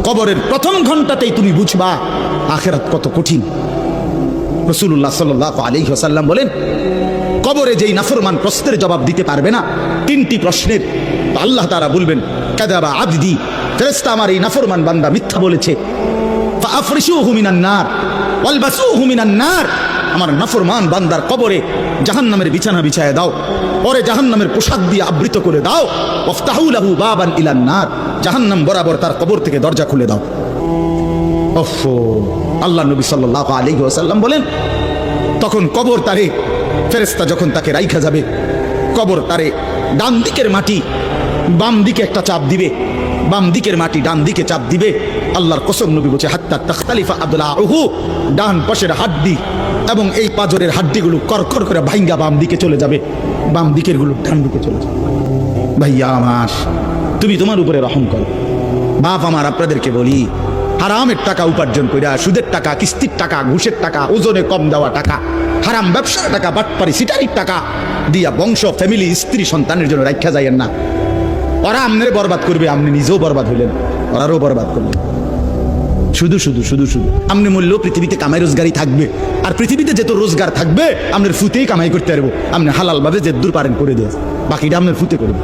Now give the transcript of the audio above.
কবরের প্রথম ঘন্টাতেই তুমি বুঝবা আখিরাত কত কঠিন। রাসূলুল্লাহ সাল্লাল্লাহু আলাইহি ওয়াসাল্লাম বলেন, কবরে যেই নাফরমান প্রশ্নের জবাব দিতে পারবে না, তিনটি প্রশ্নের, আল্লাহ তাআলা বলবেন কাযাবা আবদি, ফেরেশতা আমার এই নাফরমান বান্দা মিথ্যা বলেছে, ফাআফরিশুহু মিনান নার ওয়ালবাসুহু মিনান নার, আমার নাফরমান বান্দার কবরে জাহান্নামের বিছানা বিছায় দাও, পরে জাহান্নামের পোশাক দিয়ে আবৃত করে দাও, ওয়াফতাহু লাহু বাবান ইলান নার, জাহান্নাম বরাবর তার কবর থেকে দরজা খুলে দাও। ওফো, আল্লাহ নবী সাল্লাল্লাহু আলাইহি ওয়াসাল্লাম বলেন, তখন কবর তারে, ফেরেশতা যখন তাকে রাইখা যাবে, কবর তারে ডান দিকের মাটি বাম দিকে একটা চাপ দিবে, বাম দিকের মাটি ডান দিকে চাপ দিবে। আল্লাহর কসম, নবী বলছে হাত্তা তাখতালিফা আদলাউহু, ডান পাশের হাড্ডি এবং এই পাজরের হাড্ডিগুলো করকর করে ভাঙ্গা বাম দিকে চলে যাবে, বাম দিকের গুলো ডান দিকে চলে যাবে। ভাইয়া আমার, তুমি তোমার উপরে রহম করো। বাপ আমার, আপনাদেরকে বলি, হারামের টাকা উপার্জন কইরা, সুদের টাকা, কিস্তির টাকা, ঘুষের টাকা, ওজনে কম দেওয়া টাকা, হারাম ব্যবসার টাকা, বাটপারি সিটারির টাকা দিয়া বংশ, ফ্যামিলি, স্ত্রী, সন্তানের জন্য রাখা যাইয়েন না। ওরা আমনের বরবাদ করবে, আপনি নিজেও বরবাদ হইলেন, ওরারও বরবাদ করলেন। শুধু শুধু শুধু শুধু আপনি মূল্য পৃথিবীতে কামাই রোজগারই থাকবে, আর পৃথিবীতে যেত রোজগার থাকবে আপনার ফুতেই কামাই করতে পারবো। আপনি হালাল ভাবে যে দূর পারেন করে দিয়ে, বাকিটা আপনার ফুতে করবে।